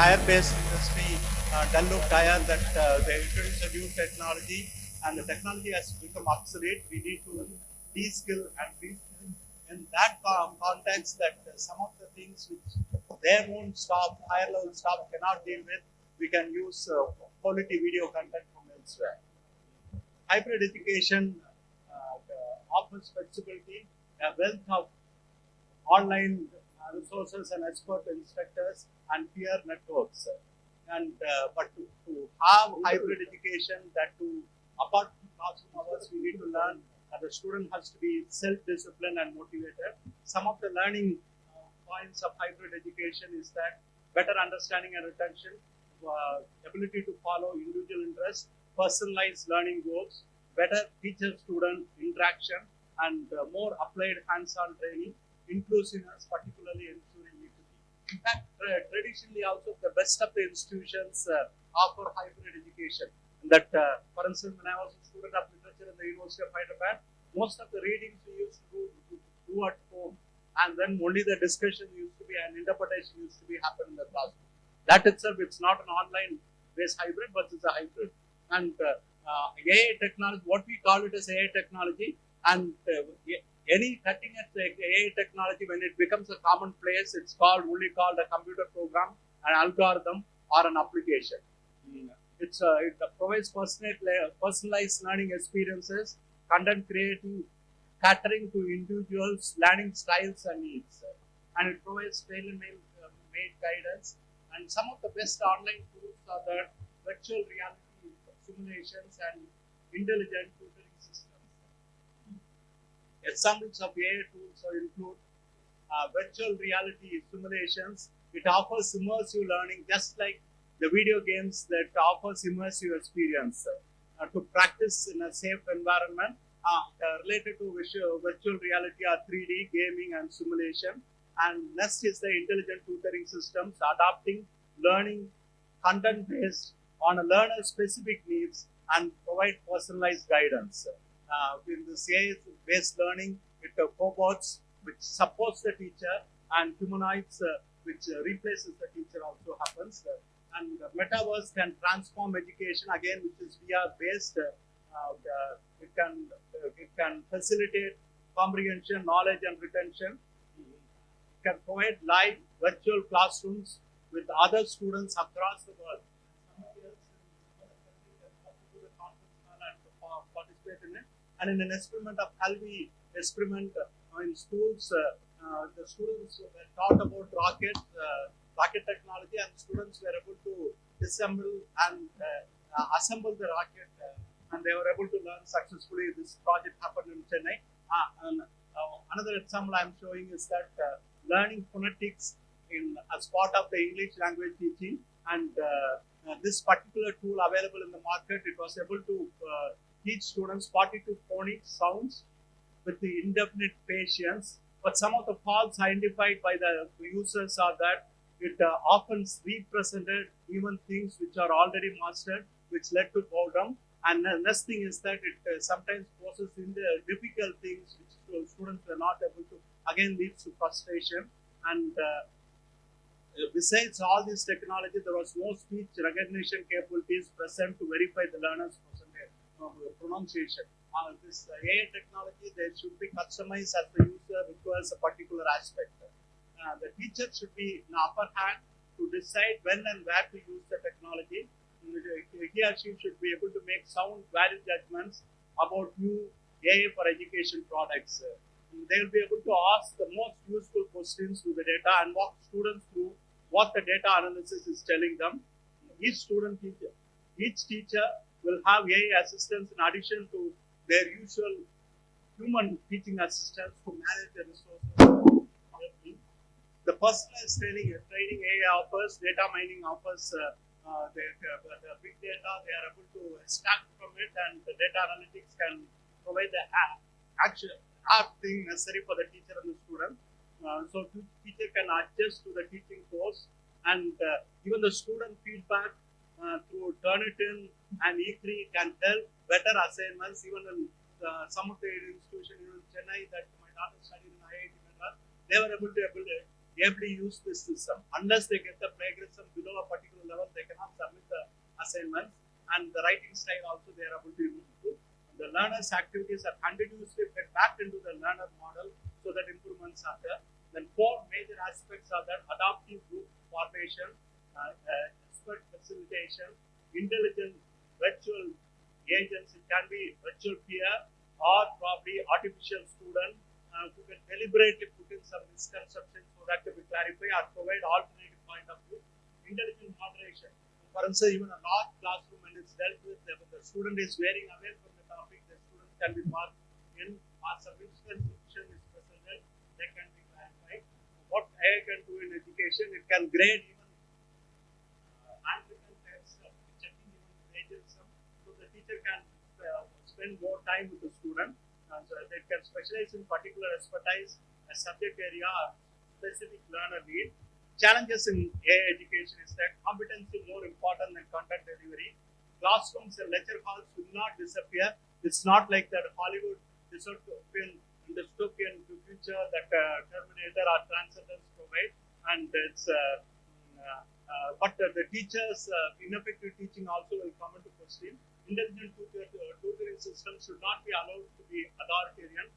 tire-based industry look tire that they introduce a new technology and the technology has become obsolete. We need to de-skill and reskill. In that context, that some of the things which their own staff, higher level staff cannot deal with, we can use quality video content from elsewhere. Hybrid education offers flexibility, a wealth of online resources and expert instructors and peer networks. And but to have hybrid education, that to apart from classroom hours, we need to learn. The student has to be self-disciplined and motivated. Some of the learning points of hybrid education is that better understanding and retention, ability to follow individual interests, personalized learning goals, better teacher-student interaction, and more applied hands-on training, inclusiveness, particularly ensuring equity. In fact, traditionally also the best of the institutions offer hybrid education. That, for instance, when I was a student of literature in the University of Hyderabad, most of the readings we used to do at home, and then only the discussion used to be and interpretation used to be happen in the classroom. That itself, it's not an online-based hybrid, but it's a hybrid. And AI technology, what we call it as AI technology, and any cutting edge AI technology, when it becomes a commonplace, it's only called a computer program, an algorithm, or an application. It provides personalized learning experiences, content creating, catering to individuals' learning styles and needs, and it provides tailor-made guidance. And some of the best online tools are the virtual reality simulations and intelligent tutoring systems. Examples of AI tools include virtual reality simulations. It offers immersive learning, just like the video games that offers immersive experience to practice in a safe environment. Related to virtual reality are 3D gaming and simulation. And next is the intelligent tutoring systems, adapting learning content based on a learner's specific needs and provide personalized guidance. In this AI-based learning, it cobots, which supports the teacher, and humanoids, which replaces the teacher, also happens. And the metaverse can transform education, again, which is VR-based. It can facilitate comprehension, knowledge, and retention. It can provide live virtual classrooms with other students across the world. Participate in it. And in an experiment of Halvi experiment in schools, the students were taught about rocket technology, and students were able to disassemble and assemble the rocket, and they were able to learn successfully. This project happened in Chennai. And another example I'm showing is that learning phonetics as part of the English language teaching, and this particular tool available in the market, it was able to teach students 42 phonic sounds with the indefinite patience. But some of the faults identified by the users are that it often represented even things which are already mastered, which led to boredom. And the next thing is that it sometimes poses in the difficult things which students were not able to, again, leads to frustration. And besides all this technology, there was no speech recognition capabilities present to verify the learner's pronunciation. This AI technology, they should be customized as the user requires a particular aspect. The teacher should be in upper hand to decide when and where to use the technology. He or she should be able to make sound, valid judgments about new AI for education products. They will be able to ask the most useful questions to the data and walk students through what the data analysis is telling them. Each teacher will have AI assistants in addition to their usual human teaching assistants to manage the resources. The personalized training AI offers, data mining offers the big data. They are able to extract from it, and the data analytics can provide the thing necessary for the teacher and the student. So the teacher can adjust to the teaching course, and even the student feedback through Turnitin and E3 can help better assignments. Even in some of the institutions in Chennai that my daughter studied in IIT Madras, they were able to able to use this system. Unless they get the plagiarism below a particular level, they cannot submit the assignments, and the writing style also they are able to improve. The learner's activities are continuously fed back into the learner model so that improvements are there. Then four major aspects are that adaptive group formation, expert facilitation, intelligent virtual agents. It can be virtual peer or probably artificial student who can deliberately put in some misconceptions so that to be clarified or provide alternative point of view. Intelligent moderation. For instance, even a large classroom when it's dealt with, the student is veering away from the topic, the student can be marked in or some misconception is presented, they can be clarified. What AI can do in education, it can grade even handwritten text, checking even plagiarism, so the teacher can spend more time with the student. So they can specialize in particular expertise, a subject area, or specific learner need. Challenges in AI education is that competency is more important than content delivery. Classrooms and lecture halls will not disappear. It's not like that Hollywood dystopian future that Terminator or Transcendence provide, and it's but the teachers' ineffective teaching also will come into question. Intelligent tutoring system should not be allowed to be authoritarian.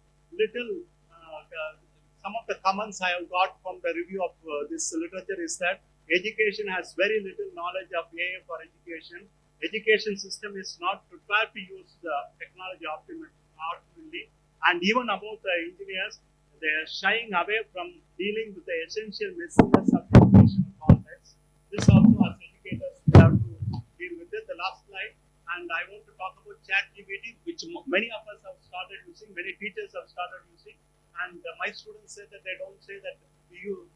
Some of the comments I have got from the review of this literature is that education has very little knowledge of AI for education. Education system is not prepared to use the technology optimally, and even about the engineers, they are shying away from dealing with the essential messiness of education context. This also, as educators, we have to deal with it. The last slide, and I want to talk about ChatGPT, which many of us have started using, many teachers have started using, and my students say that they don't say that you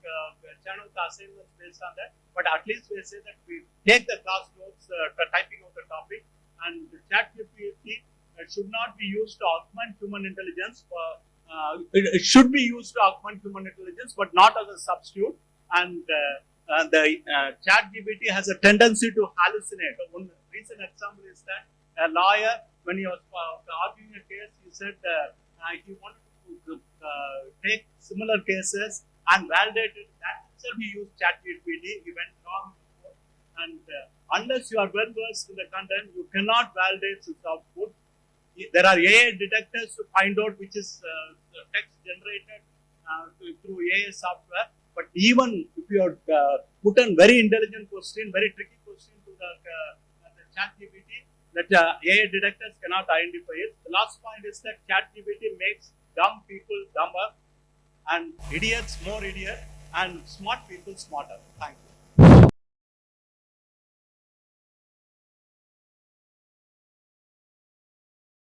channel the assignments based on that, but at least they say that we take the class notes, typing of the topic, and the ChatGPT should not be used to augment human intelligence. It should be used to augment human intelligence, but not as a substitute. And the ChatGPT has a tendency to hallucinate. One recent example is that a lawyer, when he was arguing a case, he said he wanted to take similar cases and validate it. That itself he used ChatGPT. He went wrong. And unless you are well versed in the content, you cannot validate its output. There are AI detectors to find out which is text generated through AI software. But even if you are put a very intelligent question, very tricky question to the ChatGPT, that AI detectors cannot identify it. The last point is that ChatGPT makes dumb people dumber and idiots more idiot and smart people smarter. Thank you.